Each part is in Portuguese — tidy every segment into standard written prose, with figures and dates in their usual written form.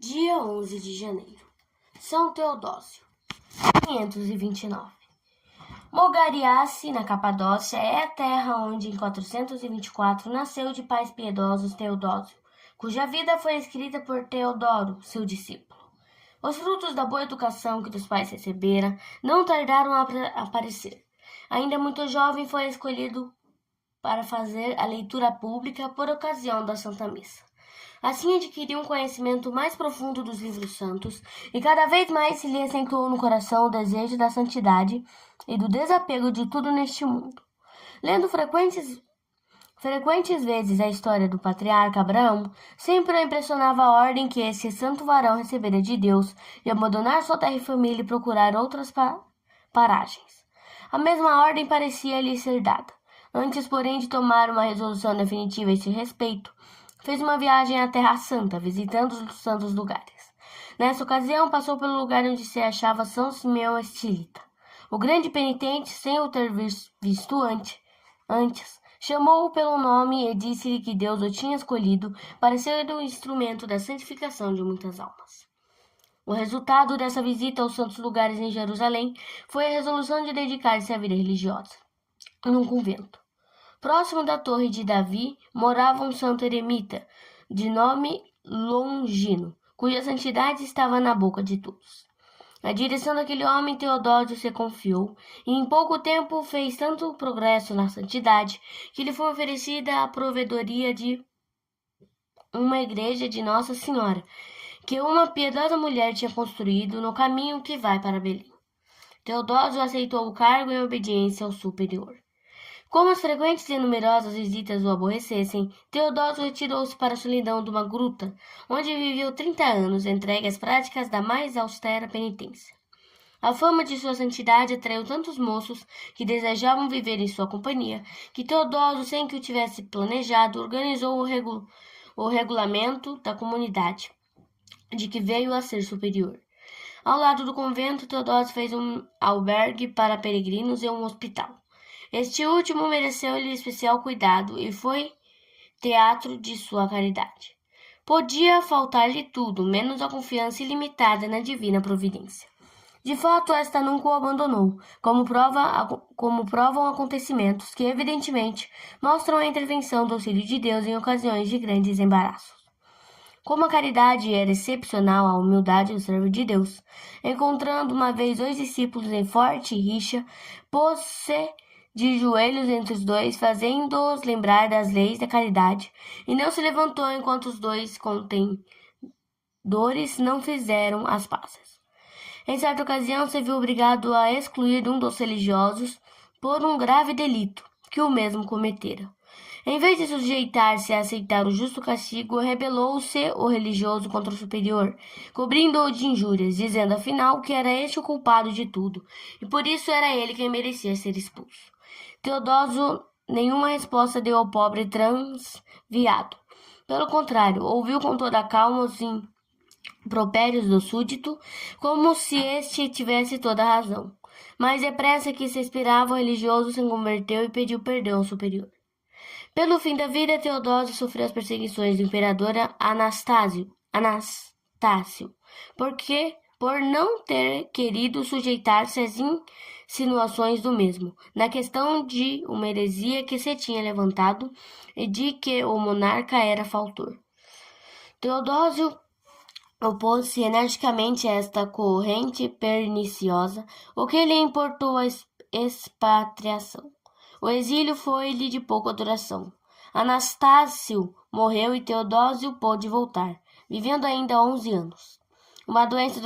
Dia 11 de janeiro. São Teodósio, 529. Mogariace, na Capadócia, é a terra onde, em 424, nasceu de pais piedosos Teodósio, cuja vida foi escrita por Teodoro, seu discípulo. Os frutos da boa educação que dos pais recebera não tardaram a aparecer. Ainda muito jovem, foi escolhido para fazer a leitura pública por ocasião da Santa Missa. Assim adquiriu um conhecimento mais profundo dos livros santos e cada vez mais se lhe acentuou no coração o desejo da santidade e do desapego de tudo neste mundo. Lendo frequentes vezes a história do patriarca Abraão, sempre o impressionava a ordem que esse santo varão recebera de Deus de abandonar sua terra e família e procurar outras paragens. A mesma ordem parecia lhe ser dada. Antes, porém, de tomar uma resolução definitiva a este respeito, fez uma viagem à Terra Santa, visitando os santos lugares. Nessa ocasião, passou pelo lugar onde se achava São Simeão Estilita. O grande penitente, sem o ter visto antes, chamou-o pelo nome e disse-lhe que Deus o tinha escolhido para ser o instrumento da santificação de muitas almas. O resultado dessa visita aos santos lugares em Jerusalém foi a resolução de dedicar-se à vida religiosa, num convento. Próximo da Torre de Davi morava um santo eremita, de nome Longino, cuja santidade estava na boca de todos. A direção daquele homem Teodósio se confiou, e em pouco tempo fez tanto progresso na santidade que lhe foi oferecida a provedoria de uma igreja de Nossa Senhora, que uma piedosa mulher tinha construído no caminho que vai para Belém. Teodósio aceitou o cargo em obediência ao superior. Como as frequentes e numerosas visitas o aborrecessem, Teodósio retirou-se para a solidão de uma gruta, onde viveu 30 anos, entregue às práticas da mais austera penitência. A fama de sua santidade atraiu tantos moços que desejavam viver em sua companhia, que Teodósio, sem que o tivesse planejado, organizou o regulamento da comunidade, de que veio a ser superior. Ao lado do convento, Teodósio fez um albergue para peregrinos e um hospital. Este último mereceu-lhe especial cuidado e foi teatro de sua caridade. Podia faltar-lhe tudo, menos a confiança ilimitada na divina providência. De fato, esta nunca o abandonou, como provam acontecimentos que, evidentemente, mostram a intervenção do auxílio de Deus em ocasiões de grandes embaraços. Como a caridade era excepcional à humildade do servo de Deus, encontrando uma vez 2 discípulos em forte rixa, pôs-se de joelhos entre os dois, fazendo-os lembrar das leis da caridade, e não se levantou enquanto os 2 contendores não fizeram as pazes. Em certa ocasião, se viu obrigado a excluir um dos religiosos por um grave delito que o mesmo cometera. Em vez de sujeitar-se a aceitar o justo castigo, rebelou-se o religioso contra o superior, cobrindo-o de injúrias, dizendo afinal que era este o culpado de tudo, e por isso era ele quem merecia ser expulso. Teodósio nenhuma resposta deu ao pobre transviado. Pelo contrário, ouviu com toda a calma os impropérios do súdito, como se este tivesse toda a razão. Mais depressa que se expirava, o religioso se converteu e pediu perdão ao superior. Pelo fim da vida, Teodósio sofreu as perseguições do imperador Anastácio, por não ter querido sujeitar-se às insinuações do mesmo, na questão de uma heresia que se tinha levantado e de que o monarca era faltor. Teodósio opôs-se energicamente a esta corrente perniciosa, o que lhe importou a expatriação. O exílio foi-lhe de pouca duração. Anastácio morreu e Teodósio pôde voltar, vivendo ainda 11 anos. Uma doença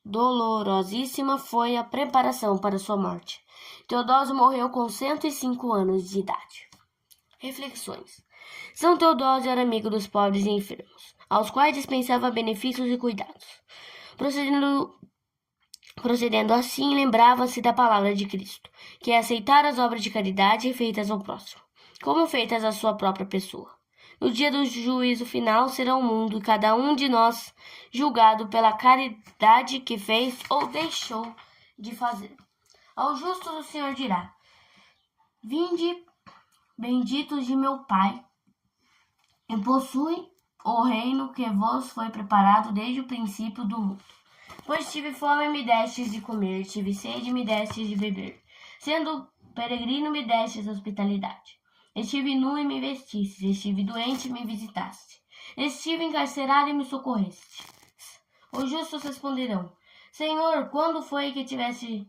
dolorosíssima foi a preparação para sua morte. Teodósio morreu com 105 anos de idade. Reflexões. São Teodósio era amigo dos pobres e enfermos, aos quais dispensava benefícios e cuidados. Procedendo assim, lembrava-se da palavra de Cristo, que é aceitar as obras de caridade feitas ao próximo, como feitas à sua própria pessoa. No dia do juízo final será o mundo e cada um de nós julgado pela caridade que fez ou deixou de fazer. Ao justo o Senhor dirá: Vinde, benditos de meu Pai, e possuem o reino que vos foi preparado desde o princípio do mundo. Pois tive fome, me destes de comer, tive sede, me destes de beber. Sendo peregrino, me destes hospitalidade. Estive nu e me vestistes, estive doente e me visitaste. Estive encarcerado e me socorreste. Os justos responderão: Senhor, quando foi que tiveste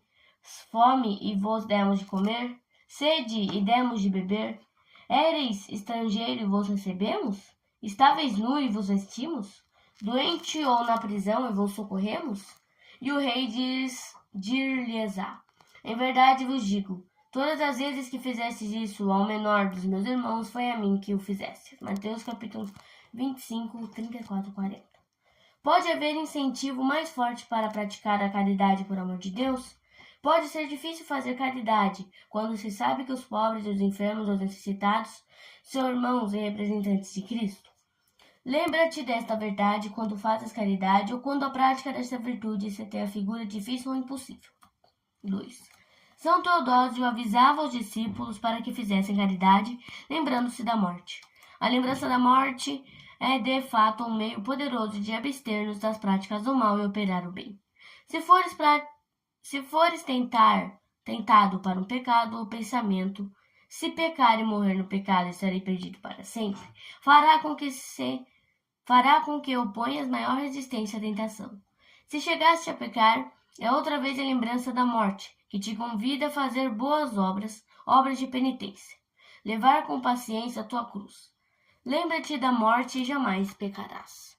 fome e vos demos de comer? Sede e demos de beber? Éreis estrangeiro e vos recebemos? Estáveis nu e vos vestimos? Doente ou na prisão e vos socorremos? E o rei dir-lhes-á: Em verdade vos digo, todas as vezes que fizestes isso ao menor dos meus irmãos, foi a mim que o fizestes. Mateus capítulo 25, 34, 40. Pode haver incentivo mais forte para praticar a caridade por amor de Deus? Pode ser difícil fazer caridade quando se sabe que os pobres, os enfermos, os necessitados são irmãos e representantes de Cristo. Lembra-te desta verdade quando fazes caridade ou quando a prática desta virtude se tem a figura difícil ou impossível. 2. São Teodósio avisava os discípulos para que fizessem caridade, lembrando-se da morte. A lembrança da morte é de fato um meio poderoso de abster-nos das práticas do mal e operar o bem. Se fores tentado para um pecado ou pensamento, se pecar e morrer no pecado estarei perdido para sempre, fará com que oponhas maior resistência à tentação. Se chegaste a pecar, é outra vez a lembrança da morte, que te convida a fazer boas obras, obras de penitência. Levar com paciência a tua cruz. Lembra-te da morte e jamais pecarás.